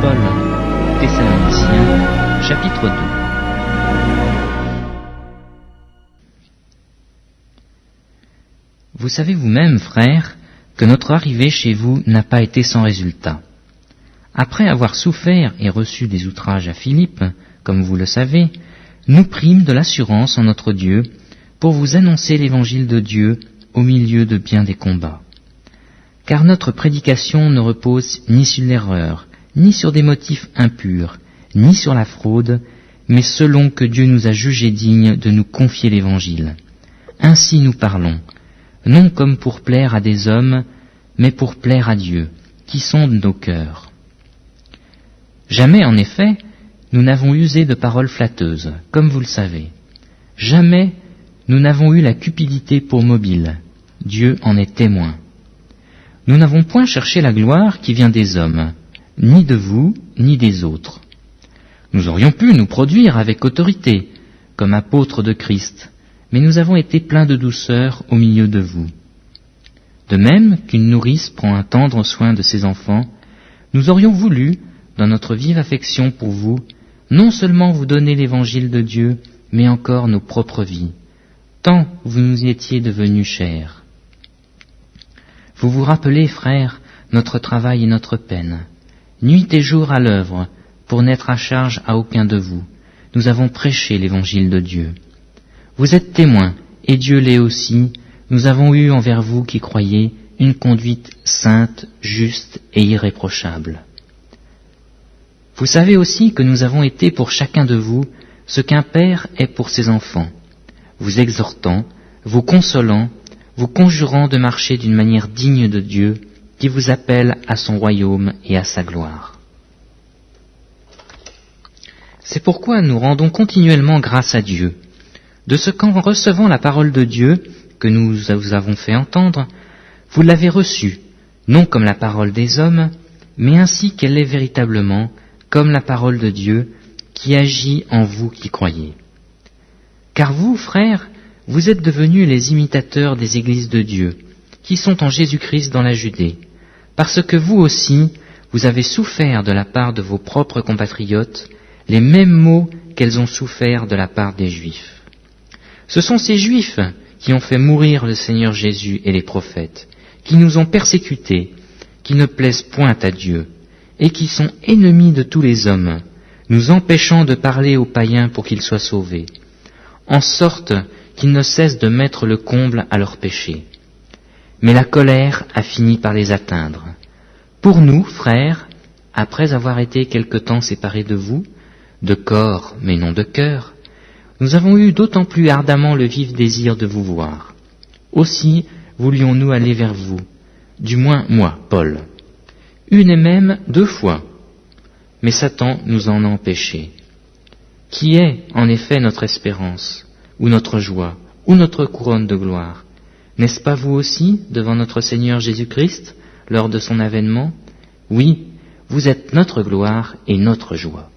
Paul aux Thessaloniciens, chapitre 2. Vous savez vous-même, frères, que notre arrivée chez vous n'a pas été sans résultat. Après avoir souffert et reçu des outrages à Philippe, comme vous le savez, nous prîmes de l'assurance en notre Dieu pour vous annoncer l'évangile de Dieu au milieu de bien des combats. Car notre prédication ne repose ni sur l'erreur, ni sur des motifs impurs, ni sur la fraude, mais selon que Dieu nous a jugés dignes de nous confier l'évangile. Ainsi nous parlons, non comme pour plaire à des hommes, mais pour plaire à Dieu, qui sonde nos cœurs. Jamais, en effet, nous n'avons usé de paroles flatteuses, comme vous le savez. Jamais nous n'avons eu la cupidité pour mobile. Dieu en est témoin. Nous n'avons point cherché la gloire qui vient des hommes, ni de vous, ni des autres. Nous aurions pu nous produire avec autorité, comme apôtres de Christ, mais nous avons été pleins de douceur au milieu de vous. De même qu'une nourrice prend un tendre soin de ses enfants, nous aurions voulu, dans notre vive affection pour vous, non seulement vous donner l'évangile de Dieu, mais encore nos propres vies, tant vous nous étiez devenus chers. Vous vous rappelez, frères, notre travail et notre peine. Nuit et jour à l'œuvre, pour n'être à charge à aucun de vous, nous avons prêché l'évangile de Dieu. Vous êtes témoins, et Dieu l'est aussi, nous avons eu envers vous qui croyez une conduite sainte, juste et irréprochable. Vous savez aussi que nous avons été pour chacun de vous ce qu'un père est pour ses enfants, vous exhortant, vous consolant, vous conjurant de marcher d'une manière digne de Dieu, qui vous appelle à son royaume et à sa gloire. C'est pourquoi nous rendons continuellement grâce à Dieu, de ce qu'en recevant la parole de Dieu, que nous vous avons fait entendre, vous l'avez reçue, non comme la parole des hommes, mais ainsi qu'elle est véritablement, comme la parole de Dieu, qui agit en vous qui croyez. Car vous, frères, vous êtes devenus les imitateurs des églises de Dieu, qui sont en Jésus-Christ dans la Judée, parce que vous aussi, vous avez souffert de la part de vos propres compatriotes les mêmes maux qu'elles ont souffert de la part des Juifs. Ce sont ces Juifs qui ont fait mourir le Seigneur Jésus et les prophètes, qui nous ont persécutés, qui ne plaisent point à Dieu, et qui sont ennemis de tous les hommes, nous empêchant de parler aux païens pour qu'ils soient sauvés, en sorte qu'ils ne cessent de mettre le comble à leurs péchés. Mais la colère a fini par les atteindre. Pour nous, frères, après avoir été quelque temps séparés de vous, de corps mais non de cœur, nous avons eu d'autant plus ardemment le vif désir de vous voir. Aussi voulions-nous aller vers vous, du moins moi, Paul, une et même 2 fois, mais Satan nous en a empêchés. Qui est en effet notre espérance, ou notre joie, ou notre couronne de gloire? N'est-ce pas vous aussi, devant notre Seigneur Jésus-Christ, lors de son avènement? Oui, vous êtes notre gloire et notre joie.